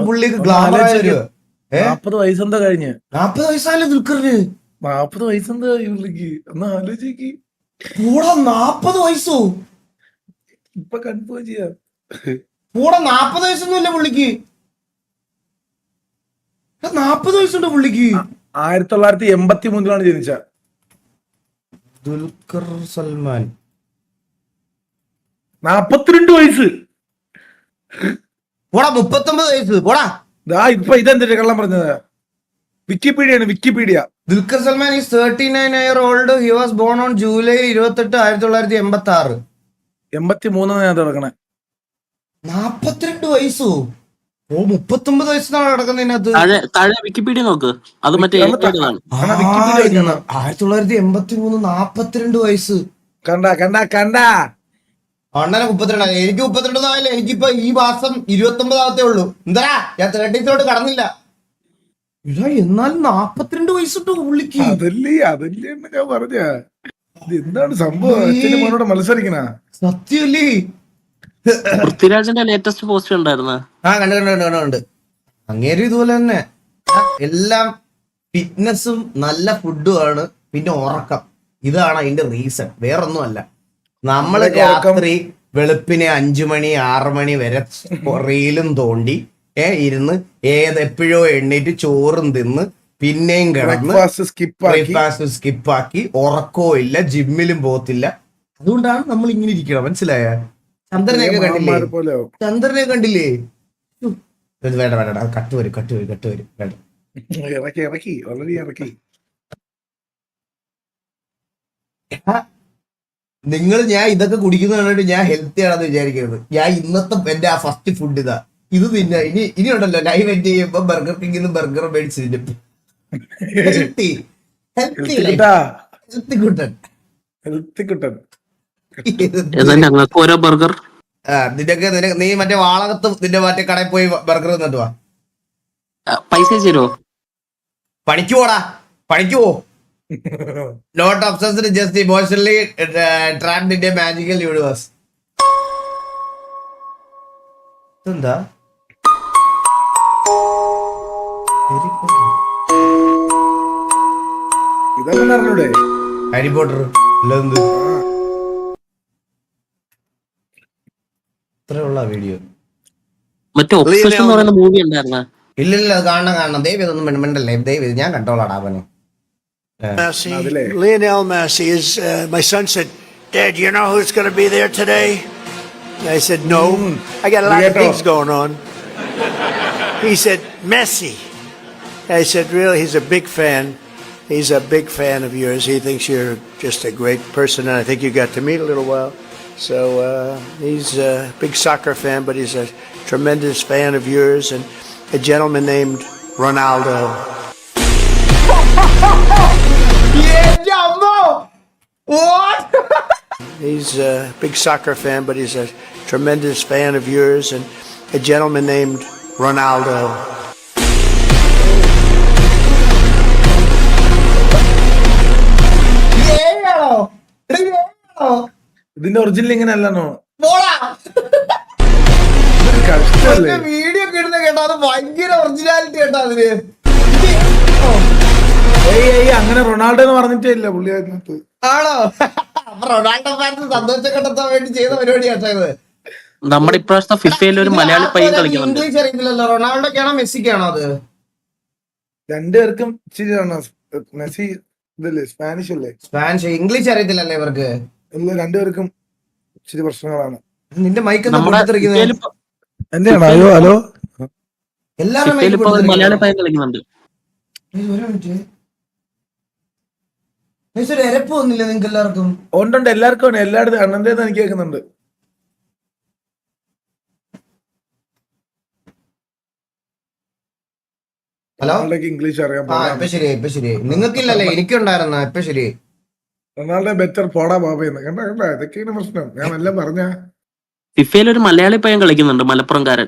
പുള്ളിക്ക് ഗ്ലാമർ ആയ ഒരു 40 വയസ്സെന്താ കഴിഞ്ഞ് 40 വയസ്സായാലും ദുൽഖറിന് 40 വയസ്സെന്താ പുള്ളിക്ക് ഒന്ന് ആലോചിക്ക്. കൂടെ 40 വയസ്സോ ഇപ്പൊ കൺഫേം ചെയ്യാം. കൂടെ 40 വയസ്സൊന്നും ഇല്ല പുള്ളിക്ക്. 40 വയസ്സുണ്ട് പുള്ളിക്ക്. 1983 ജനിച്ച ദുൽഖർ സൽമാൻ 42 വയസ്സ്. പോടാ 39 വയസ്സ് പോടാ. ഇപ്പൊ ഇതെന്തിന്റെ കള്ളം പറഞ്ഞത്? Wikipedia. Dulquer Salman is 39-year-old. He was born on July 28, 1986. 83 ഞാൻ തുടങ്ങണേ. 42 വയസ്സോ? ഓ 39 വയസ്സാണ് കിടക്കുന്നതിനകത്ത്. താഴെ വിക്കിപീഡിയ നോക്ക്. അത് മറ്റേ 1983 42 വയസ്സ്. കണ്ട അണ്ണനെ 32. എനിക്ക് 32 ആയില്ല. എനിക്കിപ്പോ ഈ മാസം 29 ഉള്ളൂ. എന്താ ഞാൻ 30 കടന്നില്ല. എന്നാലും 42 വയസ്സിട്ടു പുള്ളിക്ക്. അതല്ലേ ഞാൻ പറഞ്ഞ എന്താണ് സംഭവം? അച്ഛനും മോനോട് മത്സരിക്കണ സത്യല്ലേ? പൃഥ്വിരാജിന്റെ ലേറ്റസ്റ്റ് പോസ്റ്റ് ഉണ്ടായിരുന്ന കണ്ട് അങ്ങേരും ഇതുപോലെ തന്നെ എല്ലാം ഫിറ്റ്നസും നല്ല ഫുഡുമാണ്, പിന്നെ ഉറക്കം. ഇതാണ് അതിന്റെ റീസൺ, വേറൊന്നും അല്ല. നമ്മള് രാത്രി വെളുപ്പിനെ 5 മണി 6 മണി വരെ റീലും തോണ്ടി ഇരുന്ന് എപ്പോഴോ എണ്ണീറ്റ് ചോറും തിന്ന് പിന്നെയും കിടന്ന് ബ്രേക്ക്ഫാസ്റ്റ് സ്കിപ്പാക്കി ഉറക്കവും ഇല്ല, ജിമ്മിലും പോകത്തില്ല. അതുകൊണ്ടാണ് നമ്മൾ ഇങ്ങനെ ഇരിക്കണം. മനസ്സിലായ? ചന്ദ്രനെയൊക്കെ കണ്ടില്ലേ? വേണ്ട കട്ട് വരും വേണ്ട. നിങ്ങൾ ഞാൻ ഇതൊക്കെ കുടിക്കുന്ന കണ്ടിട്ട് ഞാൻ ഹെൽത്തി ആണെന്ന് വിചാരിക്കരുത്. ഞാൻ ഇന്നത്തെ എന്റെ ആ ഫസ്റ്റ് ഫുഡ് ഇത് തിന്ന. ഇനി ഉണ്ടല്ലോ ലൈവ് എൻഡ് ചെയ്യുമ്പോ ബർഗർ കിങ്ങിന്ന് ബർഗർ മേടിച്ച് തിന്നും. ഓരോ ബർഗർ നീ മറ്റേ വാളകത്ത് നിന്റെ മറ്റേ കടയിൽ പോയി ബർഗർ തിന്നിട്ട് വാ. പൈസ തരുമോ? പണിക്ക് പോ. Not obsessed, just emotionally trapped in a magical universe. എന്താ ഹാരി പോട്ടർ ഇത്രയുള്ള വീഡിയോ മറ്റേ ഒബ്സഷൻ എന്ന് പറയുന്ന മൂവി ഉണ്ടായിരുന്ന? ഇല്ലില്ല, അത് കാണണം. ദയവ് ഇതൊന്നും മിണ്ടല്ലേ, ദയവ് ഞാൻ കണ്ടോളാടാ അവനെ. Lionel Messi is. My son said, "Dad, you know who's going to be there today?" I said, "No, I got a lot of things going on." He said, "Messi." I said, "Really?" He's a big fan. He's a big fan of yours. He thinks you're just a great person, and I think you got to meet a little while. So he's a big soccer fan, but he's a tremendous fan of yours, and a gentleman named Ronaldo. What? He's a big soccer fan, but he's a tremendous fan of yours, and a gentleman named Ronaldo. ഇതിന്റെ original ഇങ്ങനെ അല്ലെന്നോ? Video കിട്ടുന്ന കേട്ടോ, അത് ഭയങ്കര originality കേട്ടോ അതിന്. അങ്ങനെ Ronaldo എന്ന് പറഞ്ഞിട്ടേ ഇല്ല പുള്ളി അതിനകത്ത്. ആണോ? റൊണാൾഡോ ഫാൻസ് സന്തോഷം കണ്ടെത്താൻ വേണ്ടി ചെയ്ത പരിപാടിയാട്ടോ ഇത്. നമ്മുടെ ഇപ്രാവശ്യത്തെ ഫിഫയിൽ ഒരു മലയാളി പയ്യൻ കളിക്കുന്നുണ്ട്. ഇംഗ്ലീഷ് അറിയത്തില്ലല്ലോ. റൊണാൾഡോക്കാണോ മെസ്സിക്കാണോ അത്? രണ്ടുപേർക്കും മെസ്സി ഇതല്ലേ, സ്പാനിഷ് അല്ലേ? സ്പാനിഷ്, ഇംഗ്ലീഷ് അറിയത്തില്ലല്ലേ ഇവർക്ക്? ഇല്ല, രണ്ടുപേർക്കും ഇച്ചിരി പ്രശ്നങ്ങളാണ്. നിന്റെ മൈക്ക് ഹലോ എല്ലാവരും മലയാളി പയ്യൻ കളിക്കുന്നുണ്ട്. എരപ്പ് വന്നില്ല നിങ്ങൾക്ക് എല്ലാവർക്കും? ഉണ്ട്, എല്ലാവർക്കും എല്ലായിടത്തും അണ്ണന്റെ എനിക്ക് കേൾക്കുന്നുണ്ട്. ഹലോ, ഇംഗ്ലീഷ് അറിയാം. ഇപ്പൊ ശരി. നിങ്ങൾക്കില്ലല്ലേ? എനിക്കുണ്ടായിരുന്ന. ഇപ്പൊ ശരി. റൊണാൾഡോ ബെറ്റർ പോടാ ബാബയെന്ന് കണ്ട. ഇതൊക്കെയാണ് പ്രശ്നം. ഞാൻ എല്ലാം പറഞ്ഞ ഫിഫയിൽ ഒരു മലയാളി പയ്യൻ കളിക്കുന്നുണ്ട്, മലപ്പുറംകാരൻ.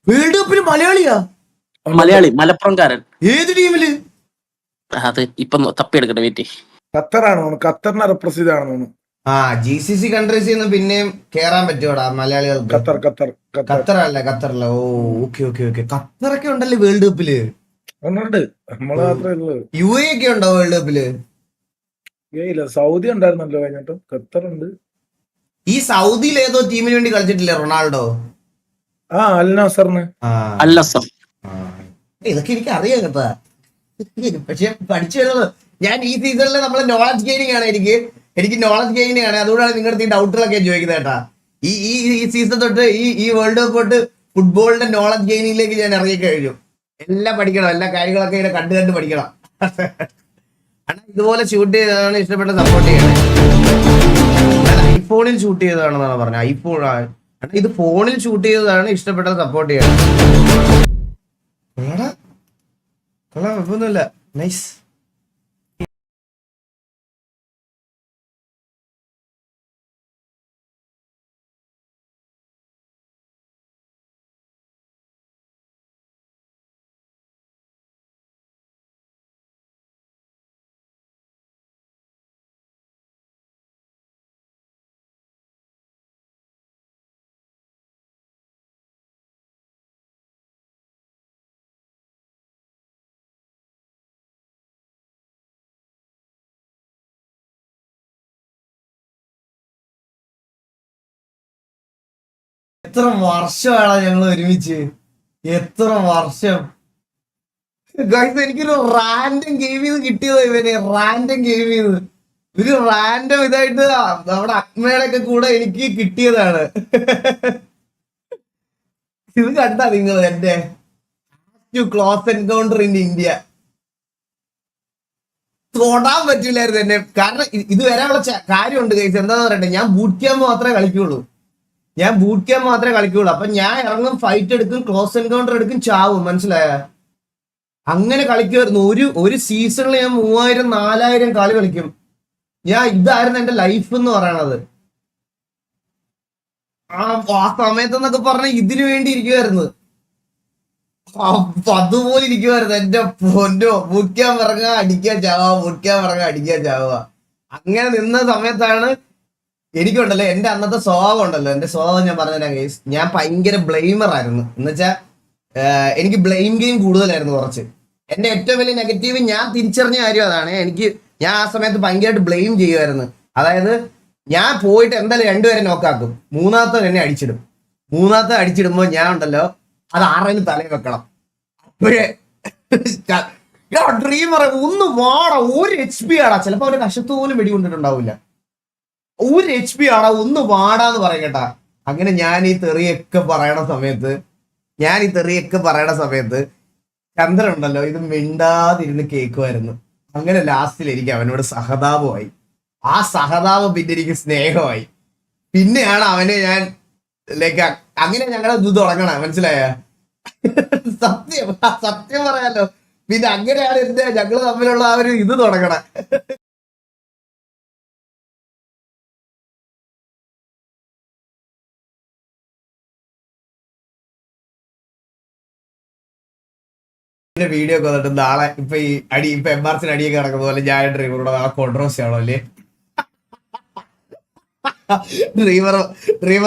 വേൾഡ് കപ്പിൽ മലയാളിയാ? മലയാളി മലപ്പുറംകാരൻ. ഏത് ടീമില്? അത് ഇപ്പൊ തപ്പിയെടുക്കട്ടെ, വെയിറ്റ്. ഖത്തറാണ് തോന്നുന്നു, ഖത്തറിനെ റെപ്രസെന്റ് ആണ് തോന്നുന്നു. ആ GCC കൺട്രീസിൽ നിന്ന് പിന്നെയും കേറാൻ പറ്റുമോടാ മലയാളികൾക്ക്? ഖത്തർ ഖത്തറല്ല. ഓ ഓക്കെ ഓക്കെ ഓക്കെ. ഖത്തറൊക്കെ ഉണ്ടല്ലേ വേൾഡ് കപ്പില്? ഒന്നുണ്ട്, നമ്മള് മാത്രമേ ഉള്ളൂ. UAE ഒക്കെ ഉണ്ടോ വേൾഡ് കപ്പില്? ഇല്ല, സൗദി ഉണ്ടായിരുന്നല്ലോ കഴിഞ്ഞിട്ട്. ഖത്തർ ഉണ്ട്. ഈ സൗദിയിൽ ഏതോ ടീമിന് വേണ്ടി കളിച്ചിട്ടില്ലേ റൊണാൾഡോ? അൽ നാസറിന്. അല്ല സർ. ഇതൊക്കെ എനിക്ക് അറിയാം കേട്ടാ, പക്ഷെ പഠിച്ചു വരുന്നത് ഞാൻ ഈ സീസണില് നമ്മള് നോളജ് ഗെയിനിങ് ആണ്. എനിക്ക് നോളജ് ഗെയിനിങ് ആണ്. അതുകൊണ്ടാണ് നിങ്ങളുടെ ഈ ഡൗട്ടുകളൊക്കെ ചോദിക്കുന്നത് കേട്ടാ. ഈ സീസൺ തൊട്ട് ഈ വേൾഡ് കപ്പ് തൊട്ട് ഫുട്ബോളിന്റെ നോളജ് ഗെയിനിങ്ങിലേക്ക് ഞാൻ ഇറങ്ങി കഴിഞ്ഞു. എല്ലാം പഠിക്കണം, എല്ലാ കാര്യങ്ങളൊക്കെ ഇങ്ങനെ കണ്ട് പഠിക്കണം. അണ്ണാ ഇതുപോലെ ഷൂട്ട് ചെയ്തതാണ് ഇഷ്ടപ്പെട്ട സപ്പോർട്ട് ചെയ്യണേ. ഐഫോണിൽ ഷൂട്ട് ചെയ്തതാണെന്നാണ് പറഞ്ഞത്. ഐഫോൺ ഇത് ഫോണിൽ ഷൂട്ട് ചെയ്തതാണ് ഇഷ്ടപ്പെട്ട സപ്പോർട്ട് ചെയ്യണം. കൊള്ളാം, കുഴപ്പമൊന്നുമില്ല. നൈസ്. എത്ര വർഷമാണ് ഞങ്ങൾ ഒരുമിച്ച്, എത്ര വർഷം. എനിക്കൊരു റാൻഡം ഗെയിം ചെയ്ത് കിട്ടിയതോ ഇവന്, റാൻഡം ഗെയിം ചെയ്ത് ഒരു റാൻഡം ഇതായിട്ട് നമ്മുടെ അക്മയുടെ ഒക്കെ കൂടെ എനിക്ക് കിട്ടിയതാണ്. ഇത് കണ്ടാ നിങ്ങൾ എന്റെ ക്ലോസ് എൻകൗണ്ടർ ഇൻ ഇന്ത്യ തൊടാൻ പറ്റില്ലായിരുന്നു എന്നെ. കാരണം ഇത് വരാനുള്ള കാര്യമുണ്ട് കൈസ്. എന്താന്ന് പറയട്ടെ, ഞാൻ ബൂട്ട് ക്യാമ്പ് മാത്രമേ കളിക്കുള്ളൂ. അപ്പൊ ഞാൻ ഇറങ്ങും, ഫൈറ്റ് എടുക്കും, ക്ലോസ് എൻകൗണ്ടർ എടുക്കും, ചാവും. മനസ്സിലായ? അങ്ങനെ കളിക്കുമായിരുന്നു. ഒരു സീസണിൽ ഞാൻ 3000-4000 കളി കളിക്കും. ഇതായിരുന്നു എന്റെ ലൈഫ് എന്ന് പറയണത്. ആ സമയത്ത് എന്നൊക്കെ പറഞ്ഞ ഇതിനു വേണ്ടി ഇരിക്കുമായിരുന്നു. അതുപോലെ ഇരിക്കുമായിരുന്നു എന്റെ പൊന്നോ. മുറിക്കാൻ പറഞ്ഞ അടിക്കാൻ ചാവുക. അങ്ങനെ നിന്ന സമയത്താണ് എനിക്കുണ്ടല്ലോ എന്റെ അന്നത്തെ സ്വഭാവം ഉണ്ടല്ലോ. എന്റെ സ്വഭാവം ഞാൻ പറഞ്ഞുതരാം ഗൈസ്. ഞാൻ ഭയങ്കര ബ്ലെയിമർ ആയിരുന്നു. എന്നുവെച്ചാ എനിക്ക് ബ്ലെയിം ഗെയിം കൂടുതലായിരുന്നു കുറച്ച്. എന്റെ ഏറ്റവും വലിയ നെഗറ്റീവ് ഞാൻ തിരിച്ചറിഞ്ഞ കാര്യം അതാണ്. ഞാൻ ആ സമയത്ത് ഭയങ്കരമായിട്ട് ബ്ലെയിം ചെയ്യുമായിരുന്നു. അതായത് ഞാൻ പോയിട്ട് എന്തായാലും 2 പേരെ നോക്കാക്കും, മൂന്നാമത്തെ എന്നെ അടിച്ചിടുമ്പോ ഞാൻ ഉണ്ടല്ലോ അത് 6 തലയിൽ വെക്കണം. അപ്പോഴേ ഡ്രീമർ ഒന്ന് വാടാ, 1 HP ആടാ. ചിലപ്പോ അവന്റെ കശത്ത് പോലും വെടികൊണ്ടിട്ടുണ്ടാവില്ല. 1 HP ആടാ, ഒന്ന് വാടാന്ന് പറയും കേട്ടാ. അങ്ങനെ ഞാൻ ഈ തെറിയൊക്കെ പറയണ സമയത്ത് ചന്ദ്രൻ ഉണ്ടല്ലോ ഇത് മിണ്ടാതിരുന്ന് കേൾക്കുമായിരുന്നു. അങ്ങനെ ലാസ്റ്റിൽ എനിക്ക് അവനോട് സഹതാപമായി. ആ സഹതാപം പിന്നെ എനിക്ക് സ്നേഹമായി. പിന്നെയാണ് അവനെ ഞാൻ ലൈക്ക് അങ്ങനെ ഞങ്ങളെ ഇത് തുടങ്ങണ. മനസ്സിലായ? സത്യം പറയാലോ. പിന്നെ അങ്ങനെയാണ് ഞങ്ങള് തമ്മിലുള്ള ആ ഒരു ഇത് തുടങ്ങണ. വീഡിയോ ഒക്കെ വന്നിട്ട് നാളെ ഇപ്പൊ MRC അടിയൊക്കെ നടക്കുന്ന പോലെ ഞാൻ ഡ്രൈവറോട് നാളെ കോൺട്രോസി ആണോ അല്ലേ? ഡ്രൈവർ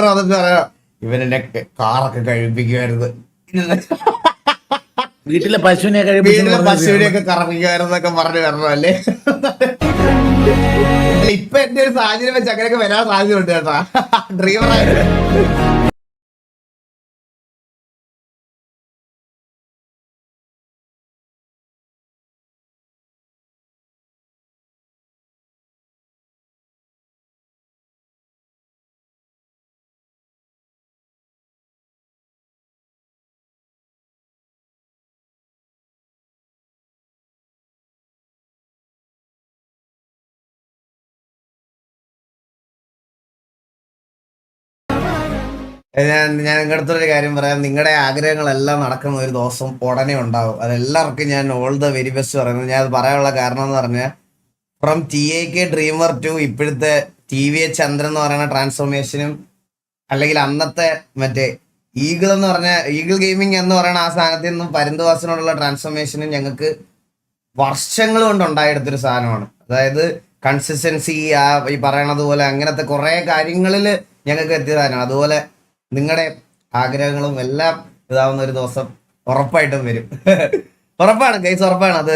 വന്നിട്ട് പറയാം ഇവനെന്നെ കാറൊക്കെ കഴിപ്പിക്കുമായിരുന്നു, വീട്ടിലെ പശുവിനെയൊക്കെ കറപ്പിക്കുമായിരുന്നൊക്കെ പറഞ്ഞു വരണോ അല്ലേ? ഇപ്പൊ എന്റെ ഒരു സാഹചര്യം വെച്ച് അങ്ങനെയൊക്കെ വരാൻ സാധ്യത ഉണ്ട് കേട്ടാ. ഡ്രൈവറായിട്ട് ഞാൻ നിങ്ങളുടെ അടുത്തൊരു കാര്യം പറയാം. നിങ്ങളുടെ ആഗ്രഹങ്ങളെല്ലാം നടക്കുന്ന ഒരു ദിവസം ഉടനെ ഉണ്ടാവും. അതെല്ലാവർക്കും ഞാൻ ഓൾ ദ വെരി ബെസ്റ്റ് പറയുന്നത്. ഞാൻ അത് പറയാനുള്ള കാരണം എന്ന് പറഞ്ഞാൽ ഫ്രം TAK ഡ്രീമർ ടു ഇപ്പോഴത്തെ TVA ചന്ദ്രൻ എന്ന് പറയുന്ന ട്രാൻസ്ഫോർമേഷനും, അല്ലെങ്കിൽ അന്നത്തെ മറ്റേ ഈഗിൾ ഗെയിമിംഗ് എന്ന് പറയുന്ന ആ സാധനത്തിൽ നിന്നും പരുന്തുവാസിനോടുള്ള ട്രാൻസ്ഫോർമേഷനും ഞങ്ങൾക്ക് വർഷങ്ങൾ കൊണ്ട് ഉണ്ടായെടുത്തൊരു സാധനമാണ്. അതായത് കൺസിസ്റ്റൻസി ഈ പറയണത് പോലെ അങ്ങനത്തെ കുറെ കാര്യങ്ങളിൽ ഞങ്ങൾക്ക് എത്തിയതാണ്. അതുപോലെ നിങ്ങളുടെ ആഗ്രഹങ്ങളും എല്ലാം ഇതാവുന്ന ഒരു ദിവസം ഉറപ്പായിട്ടും വരും. ഉറപ്പാണ് ഗൈസ്, ഉറപ്പാണ്. അത്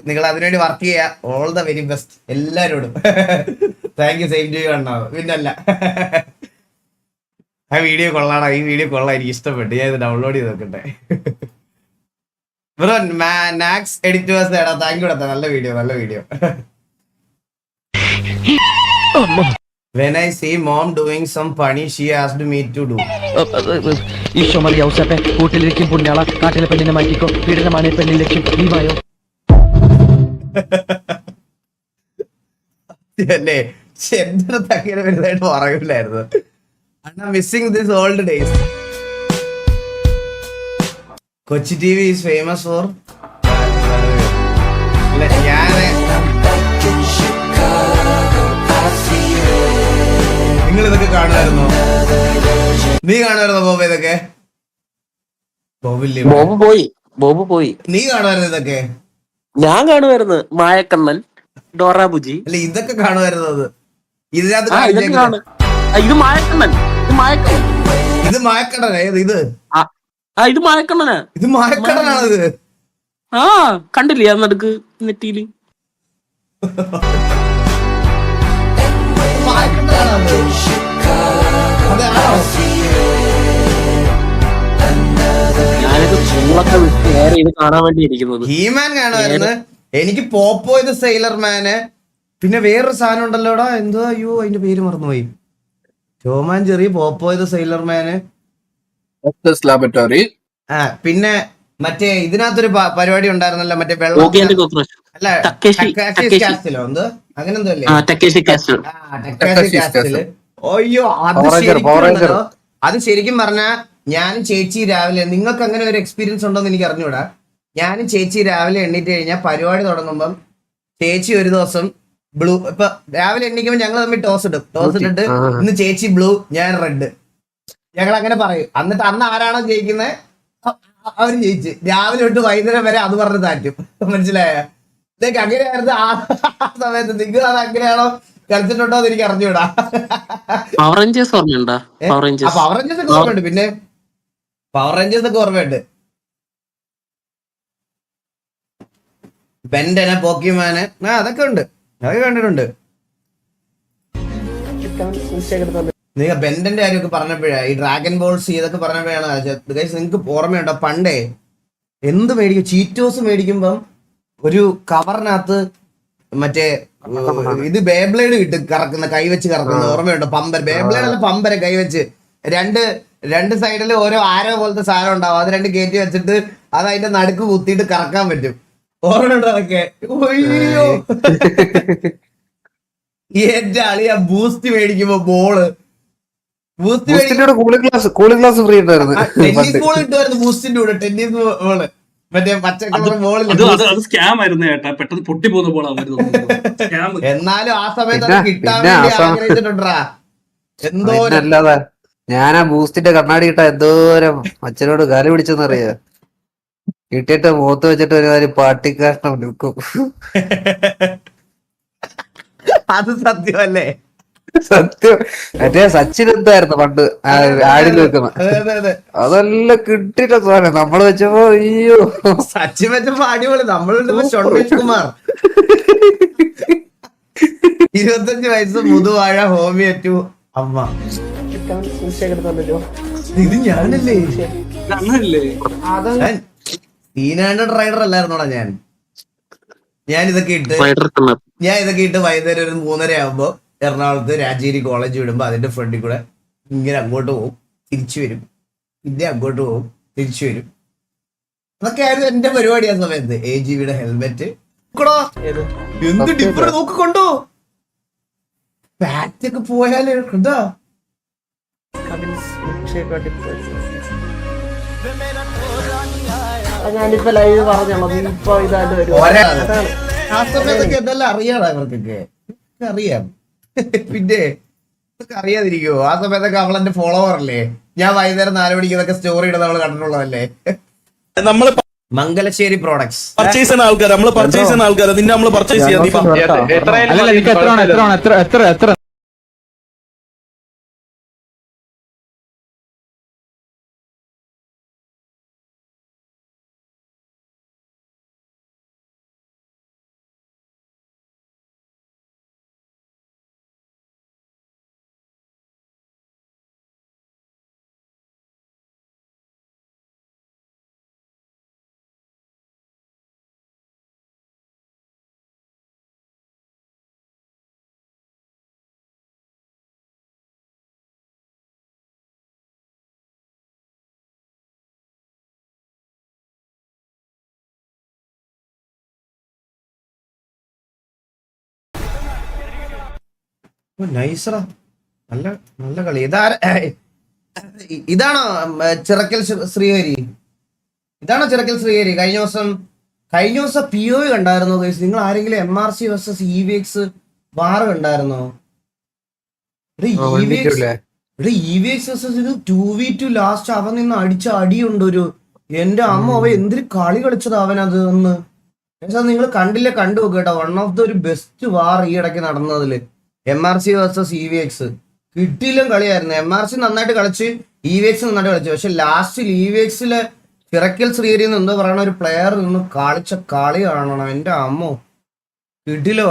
നിങ്ങൾ അതിനുവേണ്ടി വർക്ക് ചെയ്യുക. ഓൾ ദ വെരി ബെസ്റ്റ് എല്ലാരോടും. Thank you. Same to you അണ്ണാ. പിന്നല്ല, ആ വീഡിയോ കൊള്ളാണ്. ഈ വീഡിയോ കൊള്ളാം, എനിക്ക് ഇഷ്ടപ്പെട്ടു. ഞാൻ ഇത് ഡൗൺലോഡ് ചെയ്ത് നോക്കട്ടെ. ബ്രോ നാക്സ് എഡിറ്റേഴ്സ് നേടാ. താങ്ക് യു ഡാ. നല്ല വീഡിയോ, നല്ല video. When I see mom doing some funny, she asked me to do. ഈശോമൽ യൗസപ്പെ കൂട്ടിലിരിക്കും പുണ്യാള കാട്ടിലെ പെണ്ണിനെ മാറ്റിക്കോ പീഡനമാണ് പെണ്ണിൻ ലക്ഷ്യം നീവായോ അല്ലേ? എന്റെ തങ്ങനെ വലുതായിട്ട് പറയില്ലായിരുന്നു. അണ്ണാ missing this old days. Kochi T V is famous for നിങ്ങൾ ഇതൊക്കെ കാണുമായിരുന്നോ? നീ കാണുമായിരുന്നോ ബോബ ഇതൊക്കെ? ബോബില്ലേ? ബോബ് പോയി. നീ കാണുമായിരുന്നു ഇതൊക്കെ? ഞാൻ കാണുമായിരുന്നു. മായക്കണ്ണൻ, ഡോറ ബുജി. അല്ല ഇതൊക്കെ കാണുമായിരുന്നത് ഇതിനകത്ത് ഇത് മായക്കണ്ണൻ. ഇത് മായക്കണ്ണനാ? ഏത് ഇത്? ഇത് മായക്കണ്ണനാ. ഇത് മായക്കണ്ണനാണ് ഇത്. ആ കണ്ടില്ലേ ആ നടുക്ക് നെറ്റിയില്? ഞാനൊക്കെ ചൂളൊക്കെ വിട്ട് വേറെ ഇത് കാണാൻ വേണ്ടി ഇരിക്കുന്നത്. ഹീമാൻ കാണുമായിരുന്നു. എനിക്ക് പോപ്പോ ഇത് സെയിലർമാന്, പിന്നെ വേറൊരു സാധനം ഉണ്ടല്ലോടാ, എന്തോ അയ്യോ അതിന്റെ പേര് മറന്നുപോയി. ടോമാൻ ജെറി, പോപ്പോ ഇത് സെയിലർമാന്, ലാബറട്ടറി. പിന്നെ മറ്റേ ഇതിനകത്തൊരു പരിപാടി ഉണ്ടായിരുന്നല്ലോ, മറ്റേ വെള്ളം അല്ല കാസ്റ്റിലോ എന്തോ അങ്ങനെ എന്തോ അല്ലേ? കാസ്റ്റില്. അയ്യോ അത് ശരിക്കും, അത് ശരിക്കും പറഞ്ഞാ ഞാനും ചേച്ചി രാവിലെ, നിങ്ങൾക്ക് അങ്ങനെ ഒരു എക്സ്പീരിയൻസ് ഉണ്ടോന്ന് എനിക്ക് അറിഞ്ഞൂടാ. ഞാനും ചേച്ചി രാവിലെ എണ്ണീറ്റ് കഴിഞ്ഞാൽ പരിപാടി തുടങ്ങുമ്പം ചേച്ചി ഒരു ദിവസം ബ്ലൂ, ഇപ്പൊ രാവിലെ എണ്ണിക്കുമ്പോൾ ഞങ്ങൾ തമ്മിൽ ടോസ് ഇട്ടിട്ട് ഇന്ന് ചേച്ചി ബ്ലൂ ഞാൻ റെഡ്, ഞങ്ങൾ അങ്ങനെ പറയും. എന്നിട്ട് അന്ന് ആരാണോ ജയിക്കുന്നത് അവര് ജയിച്ച് രാവിലെ തൊട്ട് വൈകുന്നേരം വരെ അത് പറഞ്ഞ് താറ്റും. മനസ്സിലായ? ഇതൊക്കെ അങ്ങനെയായിരുന്നു ആ സമയത്ത്. നിങ്ങൾ അത് അങ്ങനെയാണോ കളിച്ചിട്ടുണ്ടോ എന്ന് എനിക്ക് അറിഞ്ഞൂടാ. പവർ റേഞ്ചേഴ്സ് ഓർമ്മയുണ്ട്. ഒക്കെ ഓർമ്മയുണ്ട്. പിന്നെ പവർ റേഞ്ചേഴ്സ് ഒക്കെ ഓർമ്മയുണ്ട്. ബെൻഡന, പോക്കിമാന്, അതൊക്കെ ഉണ്ട്, അതൊക്കെ കണ്ടിട്ടുണ്ട്. നിങ്ങൾ ബെൻഡന്റെ കാര്യമൊക്കെ പറഞ്ഞപ്പോഴാ, ഈ ഡ്രാഗൺ ബോൾസ് ഇതൊക്കെ പറഞ്ഞപ്പോഴാണ് നിങ്ങൾക്ക് ഓർമ്മയുണ്ടോ പണ്ടേ എന്ത് മേടിക്കും, ചീറ്റോസ് മേടിക്കുമ്പം ഒരു കവറിനകത്ത് മറ്റേ ഇത് ബേബ്ലേഡ് കിട്ടും കറക്കുന്ന, കൈവച്ച് കറക്കുന്ന. ഓർമ്മയുണ്ടോ? പമ്പർ, ബേബ്ലേഡ് അല്ല പമ്പര, കൈവച്ച് രണ്ട് സൈഡിൽ ഓരോ ആരോ പോലത്തെ സാധനം ഉണ്ടാവും. അത് രണ്ട് കയറ്റി വെച്ചിട്ട് അത് അതിന്റെ നടുക്ക് കുത്തിയിട്ട് കറക്കാൻ പറ്റും. ഓർമ്മയുണ്ടോ അതൊക്കെ? ഒയ്യോ എന്റെ അളിയാ ബൂസ്റ്റ് മേടിക്കുമ്പോ ബോള്, കൂളിംഗ് ഗ്ലാസ് ഫ്രീ ഉണ്ടായിരുന്നു. ടെന്നീസ് ബോൾ കിട്ടുമായിരുന്നു ബൂസ്റ്റിന്റെ കൂടെ. ടെന്നീസ് ബോള് മറ്റേ പച്ചക്കളർ ബോൾ. എന്നാലും ആ സമയത്ത് അത് കിട്ടാൻ വേണ്ടി ആഗ്രഹിച്ചിട്ടുണ്ടാ. എന്തോ അല്ലാതെ ഞാൻ ആ ബൂസ്റ്റിന്റെ കണ്ണാടി കിട്ടാ എന്തോരം അച്ഛനോട് കാല് പിടിച്ചെന്നറിയാ. കിട്ടിയിട്ട് മുഖത്ത് വെച്ചിട്ട് ഒരുമാതിരി പാട്ടിക്കാഷ്ടം നിൽക്കും. അത് സത്യമല്ലേ? സത്യം. മറ്റേ സച്ചിൻ എന്തായിരുന്നു പണ്ട് ആടിൽ വെക്കുന്ന, അതെല്ലാം കിട്ടിയിട്ട സാധനം നമ്മള് വെച്ചപ്പോ അയ്യോ. സച്ചിൻ വെച്ചപ്പോ അടിപൊളി. നമ്മളുണ്ട് ഷൊർണേഷ് കുമാർ, 25 വയസ്സ്, മുതുവാഴ, ഹോമിയോ ടു അമ്മ. ഇത് ഞാനല്ലേ? സീനാൻഡഡ് റൈഡർ അല്ലായിരുന്നോടാ ഞാൻ ഇതൊക്കെ ഇട്ട് വൈകുന്നേരം ഒരു 3:30 ആകുമ്പോ എറണാകുളത്ത് രാജഗിരി കോളേജ് വിടുമ്പോ അതിന്റെ ഫ്രണ്ടിൽ കൂടെ ഇങ്ങനെ അങ്ങോട്ട് പോകും, തിരിച്ചു വരും, പിന്നെ അങ്ങോട്ട് പോകും, തിരിച്ചു വരും. അതൊക്കെ ആയിരുന്നു എന്റെ പരിപാടി ആ സമയത്ത്. AGV-യുടെ ഹെൽമെറ്റ് എന്ത് ഡിഫർ നോക്കിക്കൊണ്ടോ, പാറ്റൊക്കെ പോയാലേ കണ്ടോ. ഞാനിപ്പോ ലൈവ് പറഞ്ഞോളൂ. ഇപ്പൊ ഇതായിട്ട് ആ സമയത്തൊക്കെ എന്തെല്ലാം അറിയാടാ ഇവർക്കൊക്കെ അറിയാം. പിന്നെ ഇതൊക്കെ അറിയാതിരിക്കുവോ? ആ സമയത്തൊക്കെ അവളെന്റെ ഫോളോവർ അല്ലേ. ഞാൻ വൈകുന്നേരം 4 മണിക്ക് ഇതൊക്കെ സ്റ്റോറി ഇടുന്ന അവള് കണ്ടിട്ടുള്ളതല്ലേ. മംഗലശ്ശേരി പ്രോഡക്ട്സ്. പർച്ചേസ് ചെയ്യുന്ന ആൾക്കാർ നമ്മള് പർച്ചേസ് ചെയ്യുന്ന ആൾക്കാർ നിന്നെ നമ്മള് പർച്ചേസ് ചെയ്യാം ദീപ. അല്ലല്ല നിനക്ക് എത്ര നൈസറാ, നല്ല നല്ല കളി. ഇതാണോ ചിറക്കൽ ശ്രീഹരി? ഇതാണോ ചിറക്കൽ ശ്രീഹരി? കഴിഞ്ഞ ദിവസം POV കണ്ടായിരുന്നോ ഗൈസ്? നിങ്ങൾ ആരെങ്കിലും MRC vs EVX വാർ കണ്ടായിരുന്നോ? EVX vs 2v2 ലാസ്റ്റ് അവൻ നിന്ന് അടിച്ച അടിയുണ്ട് ഒരു. എന്റെ അമ്മ, അവൻ എന്തൊരു കളി കളിച്ചത് അവനത് ഒന്ന്. നിങ്ങൾ കണ്ടില്ല, കണ്ടു നോക്കുക കേട്ടോ. വൺ ഓഫ് ദ ഒരു ബെസ്റ്റ് വാർ ഈ ഇടയ്ക്ക് നടന്നതില് MRC vs EVX. കിട്ടിയിലും കളിയായിരുന്നു. MRC നന്നായിട്ട് കളിച്ച്, EVX നന്നായിട്ട് കളിച്ചു. പക്ഷെ ലാസ്റ്റിൽ EVXിലെ ചിറക്കൽ ശ്രീഹരി എന്ന് എന്തോ പറയണ ഒരു പ്ലെയർ നിന്ന് കളിച്ച കളി കാണണം. എന്റെ അമ്മോ, കിട്ടിയില്ല.